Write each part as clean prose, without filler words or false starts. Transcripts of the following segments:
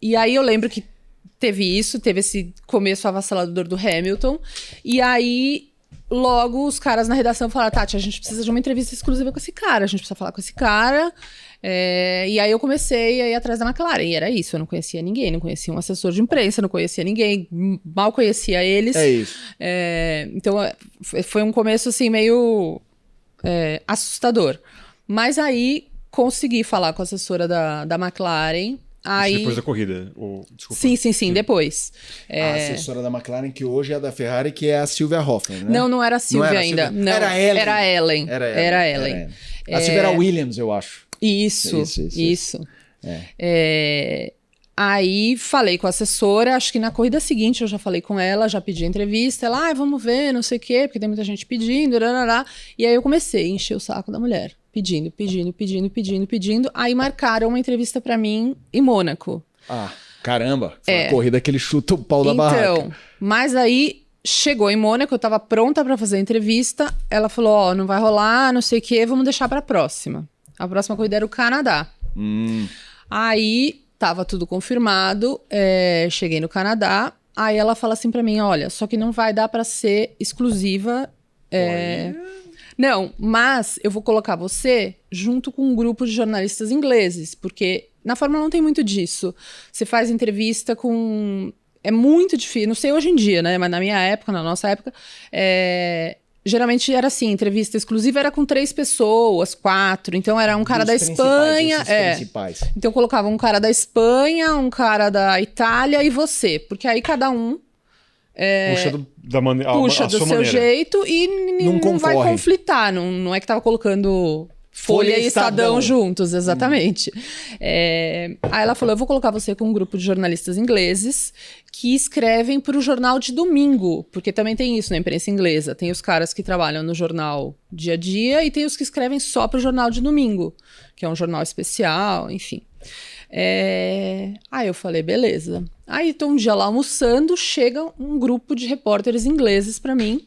E aí eu lembro que teve esse começo avassalador do Hamilton. E aí, logo, os caras na redação falaram, Tati, a gente precisa de uma entrevista exclusiva com esse cara. A gente precisa falar com esse cara. E aí eu comecei a ir atrás da McLaren. E era isso, eu não conhecia ninguém. Não conhecia um assessor de imprensa, não conhecia ninguém. Mal conhecia eles. É isso. Então, foi um começo, assim, meio assustador. Mas aí, consegui falar com a assessora da McLaren. Aí... Depois da corrida? Desculpa. Sim, depois. A assessora da McLaren, que hoje é da Ferrari, que é a Silvia Hoffman, né? Não era a Silvia ainda. Não, era a Ellen. Era a Ellen. A Silvia era a Williams, eu acho. Isso. Aí falei com a assessora, acho que na corrida seguinte eu já falei com ela, já pedi a entrevista, ela, vamos ver, não sei o quê, porque tem muita gente pedindo, e aí eu comecei a encher o saco da mulher, pedindo, aí marcaram uma entrevista pra mim em Mônaco. Caramba, foi a corrida que ele chuta o pau da barraca. Então, mas aí chegou em Mônaco, eu tava pronta pra fazer a entrevista, ela falou, não vai rolar, não sei o quê, vamos deixar pra próxima. A próxima corrida era o Canadá. Aí... Tava tudo confirmado, cheguei no Canadá, aí ela fala assim pra mim, olha, só que não vai dar pra ser exclusiva. Não, mas eu vou colocar você junto com um grupo de jornalistas ingleses, porque na Fórmula não tem muito disso. Você faz entrevista com... É muito difícil, não sei hoje em dia, né, mas na minha época, na nossa época, geralmente era assim, entrevista exclusiva era com 3 pessoas, 4. Então era um cara da Espanha. Principais. Então colocava um cara da Espanha, um cara da Itália e você. Porque aí cada um puxa do seu jeito e não vai conflitar. Não é que tava colocando Folha e Estadão juntos, exatamente. Aí ela falou, eu vou colocar você com um grupo de jornalistas ingleses que escrevem para o jornal de domingo, porque também tem isso na imprensa inglesa. Tem os caras que trabalham no jornal dia a dia e tem os que escrevem só para o jornal de domingo, que é um jornal especial, enfim. Aí eu falei, beleza. Aí tô um dia lá almoçando, chega um grupo de repórteres ingleses para mim.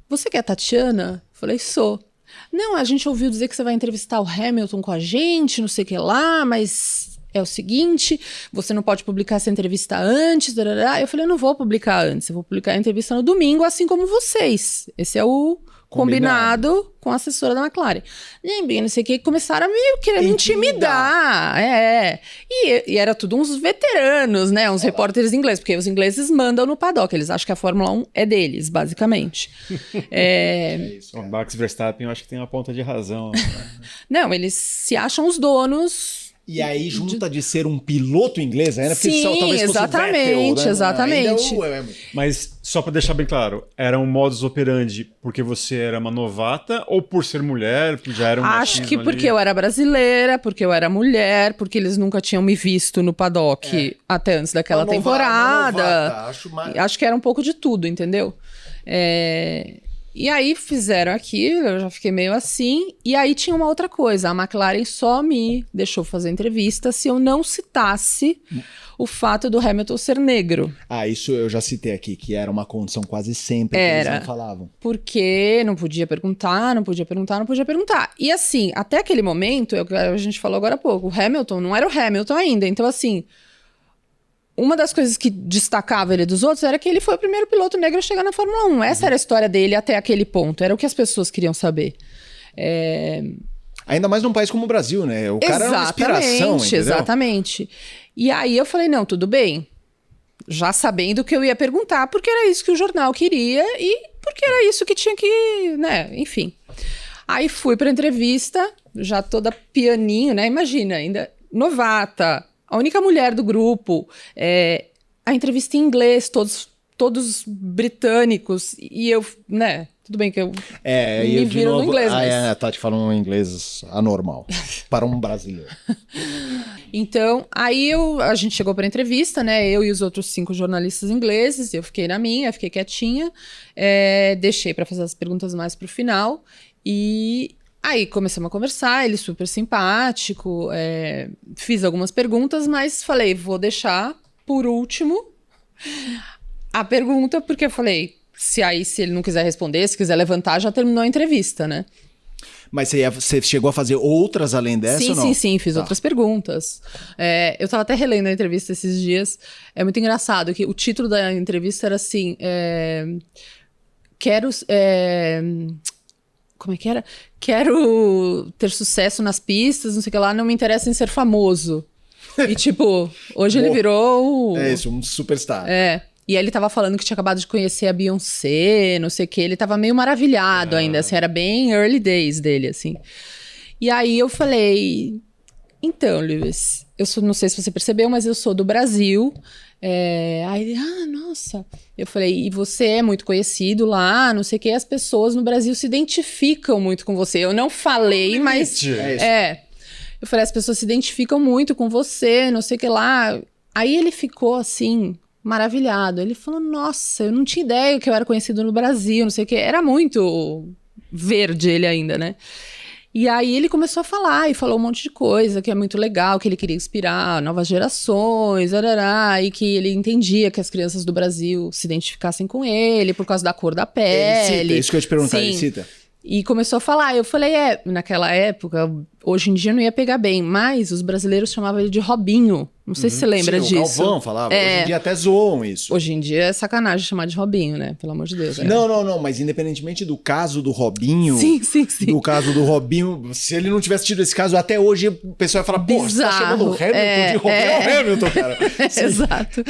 Você que é a Tatiana? Eu falei, sou. Não, a gente ouviu dizer que você vai entrevistar o Hamilton com a gente, não sei o que lá, mas é o seguinte, você não pode publicar essa entrevista antes. Eu falei, eu não vou publicar antes, eu vou publicar a entrevista no domingo, assim como vocês. Esse é o combinado com a assessora da McLaren. Não sei o que, começaram a querer me intimidar. E era tudo uns veteranos, né? Uns repórteres ingleses, porque os ingleses mandam no paddock, eles acham que a Fórmula 1 é deles, basicamente. Isso, o Max Verstappen, eu acho que tem uma ponta de razão. Não, eles se acham os donos. E aí junta de ser um piloto inglês, né? Porque sim, talvez exatamente, fosse o Vettel, né? exatamente. Mas, só pra deixar bem claro, era um modus operandi porque você era uma novata ou por ser mulher, já era um Acho que porque eu era brasileira, porque eu era mulher, porque eles nunca tinham me visto no paddock até antes daquela temporada. Acho que era um pouco de tudo, entendeu? E aí fizeram aquilo, eu já fiquei meio assim. E aí tinha uma outra coisa, a McLaren só me deixou fazer entrevista se eu não citasse o fato do Hamilton ser negro. Isso eu já citei aqui, que era uma condição quase sempre que eles não falavam. Porque não podia perguntar. E assim, até aquele momento, a gente falou agora há pouco, o Hamilton não era o Hamilton ainda. Então assim, uma das coisas que destacava ele dos outros era que ele foi o primeiro piloto negro a chegar na Fórmula 1. Essa era a história dele até aquele ponto. Era o que as pessoas queriam saber. Ainda mais num país como o Brasil, né? O cara era uma inspiração, entendeu? Exatamente. E aí eu falei, não, tudo bem. Já sabendo que eu ia perguntar, porque era isso que o jornal queria e porque era isso que tinha que, né? Enfim. Aí fui pra entrevista, já toda pianinho, né? Imagina, ainda novata. A única mulher do grupo, a entrevista em inglês, todos britânicos, e eu, né, tudo bem que eu me viro no inglês. A Tati fala um inglês anormal, para um brasileiro. Então, aí a gente chegou para a entrevista, né, eu e os outros 5 jornalistas ingleses, eu fiquei na minha, fiquei quietinha, deixei para fazer as perguntas mais pro final, e... Aí começamos a conversar, ele super simpático, fiz algumas perguntas, mas falei, vou deixar por último a pergunta, porque eu falei, se ele não quiser responder, se quiser levantar, já terminou a entrevista, né? Mas você chegou a fazer outras além dessa ou não? Sim, fiz outras perguntas. Eu tava até relendo a entrevista esses dias. É muito engraçado que o título da entrevista era assim... como é que era? Quero ter sucesso nas pistas, não sei o que lá, não me interessa em ser famoso. E tipo, hoje ele virou... É isso, um superstar. E aí ele tava falando que tinha acabado de conhecer a Beyoncé, não sei o que. Ele tava meio maravilhado ainda, assim, era bem early days dele, assim. E aí eu falei... Então, Lewis, não sei se você percebeu, mas eu sou do Brasil. Aí ele, nossa. Eu falei, e você é muito conhecido lá, não sei o que. As pessoas no Brasil se identificam muito com você. Eu não falei, mas... Eu falei, as pessoas se identificam muito com você, não sei o que lá. Aí ele ficou assim... maravilhado. Ele falou, nossa, eu não tinha ideia que eu era conhecido no Brasil, não sei o que. Era muito verde ele ainda, né? E aí ele começou a falar, e falou um monte de coisa, que é muito legal, que ele queria inspirar novas gerações, e que ele entendia que as crianças do Brasil se identificassem com ele por causa da cor da pele. Ele cita, isso que eu ia te perguntar, ele cita. E começou a falar, eu falei, naquela época, hoje em dia não ia pegar bem, mas os brasileiros chamavam ele de Robinho. Não sei se você lembra disso. O Galvão falava, hoje em dia até zoam isso. Hoje em dia é sacanagem chamar de Robinho, né? Pelo amor de Deus. Não, mas independentemente do caso do Robinho... Sim. Do caso do Robinho, se ele não tivesse tido esse caso, até hoje o pessoal ia falar, pô, você tá chamando o Hamilton de Robinho? É o Hamilton, cara. Exato.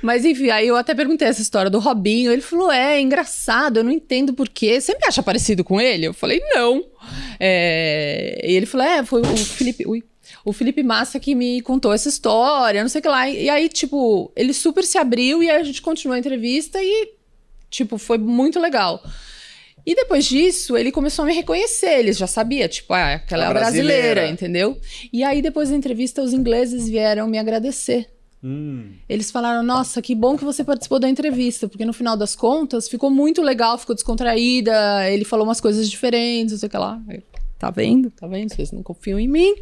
Mas enfim, aí eu até perguntei essa história do Robinho, ele falou, é engraçado, eu não entendo por quê. Você me acha parecido com ele? Eu falei, não. E ele falou, foi o Felipe... O Felipe Massa que me contou essa história, não sei o que lá. E aí, tipo, ele super se abriu e aí a gente continuou a entrevista e, tipo, foi muito legal. E depois disso, ele começou a me reconhecer. Ele já sabia, tipo, aquela é a brasileira, entendeu? E aí, depois da entrevista, os ingleses vieram me agradecer. Eles falaram, nossa, que bom que você participou da entrevista, porque no final das contas, ficou muito legal, ficou descontraída, ele falou umas coisas diferentes, não sei o que lá. Tá vendo? Vocês não confiam em mim.